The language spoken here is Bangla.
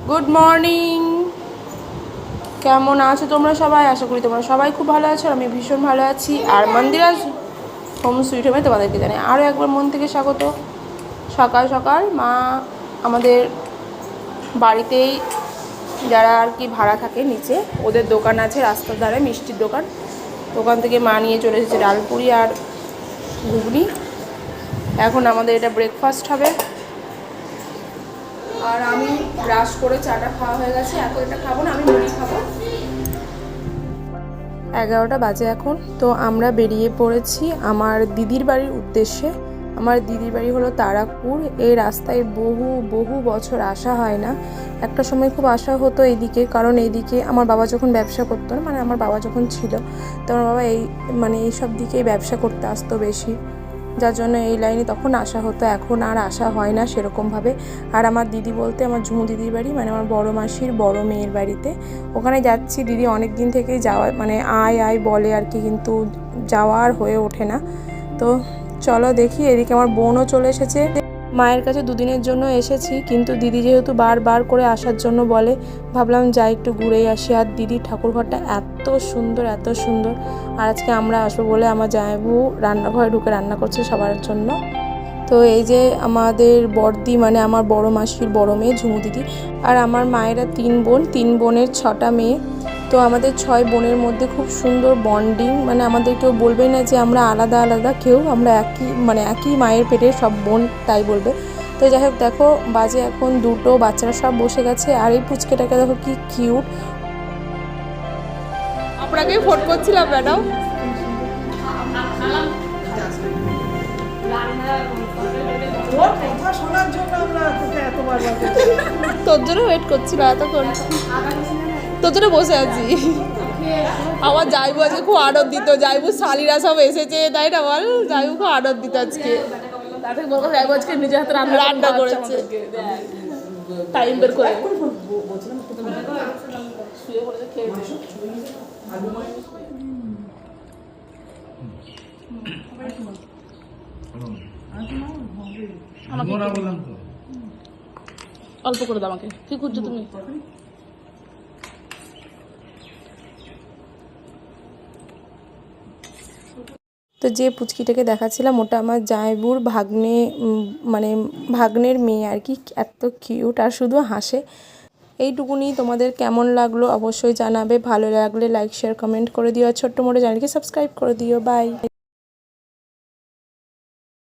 গুড মর্নিং, কেমন আছো তোমরা সবাই? আশা করি তোমরা সবাই খুব ভালো আছো। আমি ভীষণ ভালো আছি। আর মন্দিরাজ হোম সুইট হোমে তোমাদেরকে জানাই আরও একবার মন থেকে স্বাগত। সকাল সকাল মা আমাদের বাড়িতেই যারা আর কি ভাড়া থাকে নিচে, ওদের দোকান আছে রাস্তার ধারে, মিষ্টির দোকান। দোকান থেকে মা নিয়ে চলে এসেছে ডালপুরি আর ঘুগনি। এখন আমাদের এটা ব্রেকফাস্ট হবে। আর আমি ব্রাশ করে চাটা খাওয়া হয়ে গেছে, এখন এটা খাবো না, আমি মুড়ি খাবো। 11টা বাজে এখন। তো আমরা বেরিয়ে পড়েছি আমার দিদির বাড়ির উদ্দেশ্যে। আমার দিদির বাড়ি হলো তারাপুর। এই রাস্তায় বহু বহু বছর আসা হয় না। একটা সময় খুব আসা হতো এইদিকে, কারণ এইদিকে আমার বাবা যখন ব্যবসা করতো না, মানে আমার বাবা যখন ছিল, তো আমার বাবা এই সব দিকেই ব্যবসা করতে আসতো বেশি, যার জন্য এই লাইনে তখন আসা হতো। এখন আর আসা হয় না সেরকমভাবে। আর আমার দিদি বলতে আমার ঝুমু দিদির বাড়ি, মানে আমার বড় মাসির বড় মেয়ের বাড়িতে, ওখানে যাচ্ছি। দিদি অনেক দিন থেকেই যাওয়া, মানে আয় আয় বলে আর কি, কিন্তু যাওয়া আর হয়ে ওঠে না। তো চলো দেখি। এদিকে আমার বোনও চলে এসেছে। মায়ের কাছে দুদিনের জন্য এসেছি, কিন্তু দিদি যেহেতু বারবার করে আসার জন্য বলে, ভাবলাম যাই একটু ঘুরেই আসি। আর দিদির ঠাকুরঘরটা এত সুন্দর, এত সুন্দর। আর আজকে আমরা আসবো বলে আমার জামাইবু রান্নাঘরে ঢুকে রান্না করছে সবার জন্য। তো এই যে আমাদের বড়দি, মানে আমার বড় মাসির বড় মেয়ে ঝুমু দিদি, আর আমার মায়েরা 3 বোন, 3 বোনের 6টা মেয়ে। তো আমাদের 6 বোনের মধ্যে খুব সুন্দর বন্ডিং, মানে আমাদের কেউ বলবে না যে আমরা আলাদা আলাদা কেউ, আমরা একই মায়ের পেটের সব বোন, তাই বলবে। তো যাই হোক, দেখো বাজে এখন 2টো, বাচ্চারা সব বসে গেছে। আর এই পুচকেটাকে দেখো কি কিউট। আপনাকেই ফোন করছিলাম ম্যাডাম। তোর জন্য ওয়েট করছিল এতক্ষণ, তোর জন্য বসে আছি। আমার জাইবু আজকে খুব আনন্দিত, জাইবু শালিরা সব এসেছে, তাই না বল? জাইবু খুব আনন্দিত আজকে, জাইবু আজকে নিজের হাতে রান্না করেছে টাইম বের করে। অল্প করে দাও আমাকে। কি করছো তুমি? তো যে পুচকিটাকে দেখাচ্ছিলাম ওটা আমার জামাইবুর ভাগ্নে, মানে ভাগ্নের মেয়ে আর কি। এত কিউট আর শুধু হাসে। এইটুকুনি। তোমাদের কেমন লাগলো অবশ্যই জানাবে। ভালো লাগলে লাইক শেয়ার কমেন্ট করে দিও, আর ছোট্ট মোটো চ্যানেলকে সাবস্ক্রাইব করে দিও। বাই।